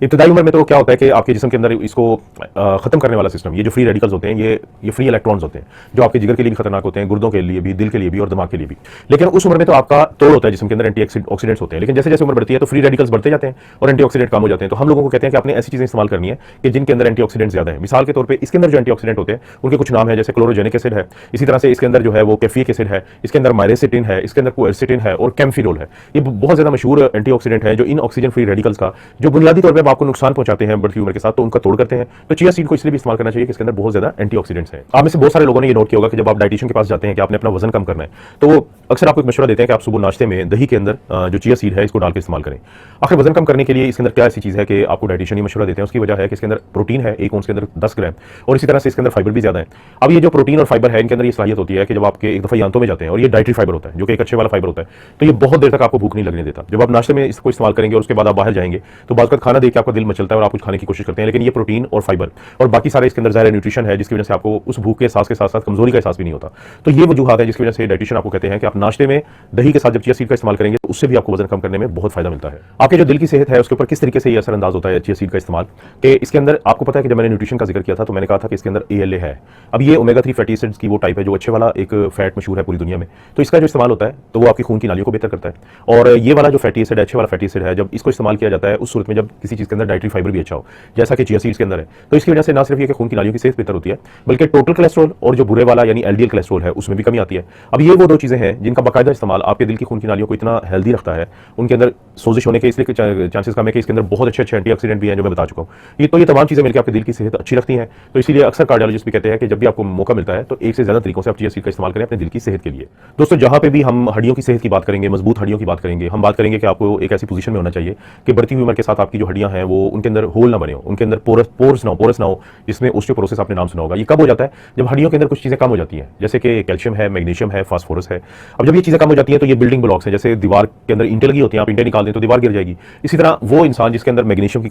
इब्तदाई उम्र में तो क्या होता है कि आपके जिस्म के अंदर इसको खत्म करने वाला सिस्टम, ये जो फ्री रेडिकल्स होते हैं, ये फ्री इलेक्ट्रॉन्स होते हैं जो आपके जिगर के लिए भी खतरनाक होते हैं, गुर्दों के लिए भी, दिल के लिए भी और दिमाग के लिए भी। लेकिन उस उम्र में तो आपका तोड़ होता है जिसम के अंदर एंटी ऑक्सीडेंट्स होते हैं। लेकिन जैसे जैसे उम्र बढ़ती है तो फ्री रेडिकल्स बढ़ते जाते हैं और एंटीऑक्सीडेंट कम हो जाते हैं। तो हम लोगों को कहते हैं कि आपने ऐसी चीजें इस्तेमाल करनी है कि जिनके अंदर एंटीऑक्सीडेंट ज्यादा है। मिसाल के तौर पर इसके अंदर जो एंटीऑक्सीडेंट होते हैं उनके कुछ नाम है, जैसे क्लोरोजेनिक एसिड है, इसी तरह से इसके अंदर जो है वो कैफिक एसिड है, इसके अंदर मायरेसिटिन है, इसके अंदर क्वेरसिटिन है और कैम्फिरोल है। ये बहुत ज्यादा मशहूर एंटीऑक्सीडेंट है जो इन ऑक्सीजन फ्री रेडिकल्स का जो बुनियादी तौर पर आपको नुकसान पहुंचाते हैं बढ़ती उम्र के साथ, तो उनका तोड़ करते हैं। तो चिया सीड को इसलिए भी इस्तेमाल करना चाहिए कि इसके अंदर बहुत ज्यादा एंटीऑक्सीडेंट्स हैं। आप में से बहुत सारे लोगों ने ये नोट किया होगा कि जब आप डाइटिशियन के पास जाते हैं कि आपने अपना वजन कम करना है, तो वो अक्सर आपको एक मशवरा देते हैं कि आप सुबह नाश्ते में दही के अंदर जो चिया सीड है इसको डाल के इस्तेमाल करें। आखिर वजन कम करने के लिए इसके अंदर क्या ऐसी चीज है कि आपको डाइटिशियन ये मशवरा देते हैं? उसकी वजह है कि इसके अंदर प्रोटीन है, एक औंस के अंदर 10 ग्राम, और इसी तरह से इसके अंदर फाइबर भी ज्यादा है। अब ये जो प्रोटीन और फाइबर है इनके अंदर ये सलाहियत होती है कि जब आपके एक दफा यांतों में जाते हैं, और ये डाइटरी फाइबर होता है जो कि एक अच्छे वाला फाइबर होता है, तो ये बहुत देर तक आपको भूख नहीं लगने देता। जब आप नाश्ते में इसको इस्तेमाल करेंगे और उसके बाद आप बाहर जाएंगे तो बाद खाना देख के आपका दिल मचलता है और आप कुछ खाने की कोशिश करते हैं, लेकिन ये प्रोटीन और फाइबर और बाकी सारे इसके अंदर ज़ाहिर न्यूट्रिशन है जिसकी वजह से आपको उस भूख के एहसास के साथ साथ कमजोरी का एहसास भी नहीं होता। तो ये वजूहत है जिसकी वजह से डाइटिशियन आपको कहते हैं कि आप नाश्ते में दही के साथ जब चिया सीड का इस्तेमाल करेंगे तो उससे भी आपको वजन कम करने में बहुत फायदा मिलता है। आपके जो दिल की सेहत है उसके ऊपर किस तरीके से ये असरअंदाज होता है चिया सीड का इस्तेमाल, कि इसके अंदर आपको पता है कि जब मैंने न्यूट्रिशन का जिक्र किया था तो मैंने कहा था कि इसके अंदर ALA है। अब ये ओमेगा 3 फैटी एसिड्स की वो टाइप है जो अच्छे वाला एक फैट मशहूर है पूरी दुनिया में, तो इसका जो इस्तेमाल होता है तो वो आपकी खून की नालियों को बेहतर करता है। और ये वाला जो फैटी एसिड है, अच्छे वाला फैटी एसिड है, जब इसको इस्तेमाल किया जाता है उस सूरत में जब किसी चीज़ के अंदर डाइटरी फाइबर भी अच्छा हो, जैसा कि चिया सीड्स के अंदर है, तो इसकी वजह से ना सिर्फ ये कि खून की नालियों की सेहत बेहतर होती है बल्कि टोटल कोलेस्ट्रॉल और जो बुरे वाला यानी LDL कोलेस्ट्रॉल है उसमें भी कमी आती है। अब ये वो दो चीज़ें हैं जिनका बाकायदा इस्तेमाल आपके दिल की खून की नालियों को इतना हेल्दी रखता है, उनके अंदर सोजिश होने के इसलिए चांसेस कम है कि इसके अंदर बहुत अच्छे अच्छे एंटीऑक्सीडेंट भी हैं जो मैं बता चुका हूँ। ये तमाम चीज़ें मिलकर आपके दिल की सेहत अच्छी रखती हैं। तो इसीलिए अक्सर कार्डियोलॉजिस्ट भी कहते हैं कि जब भी आपको मौका मिलता है तो एक से ज़्यादा तरीकों से आप चिया सीड का इस्तेमाल करें अपने दिल की सेहत के लिए। दोस्तों, जहाँ पे भी हम हड्डियों की सेहत की बात करेंगे, मजबूत हड्डियों की बात करेंगे, हम बात करेंगे कि आपको एक ऐसी पोजीशन में होना चाहिए कि बढ़ती हुई उम्र के साथ आपकी जो हड्डियां हैं वो उनके अंदर होल ना बने हो, उनके अंदर पोरस ना हो, जिसमें ऑस्टियोपोरोसिस आपने नाम सुना होगा। ये कब हो जाता है? जब हड्डियों के अंदर कुछ चीज़ें कम हो जाती हैं, जैसे कि कैल्शियम है, मैग्नीशियम है, फास्फोरस है। अब जब ये चीज़ें कम हो जाती हैं तो ये बिल्डिंग ब्लॉक्स हैं, जैसे दीवार के अंदर ईंटें लगी होती हैं, आप ईंटें निकाल दें तो दीवार गिर जाएगी। इसी तरह वो इंसान जिसके अंदर मैग्नीशियम की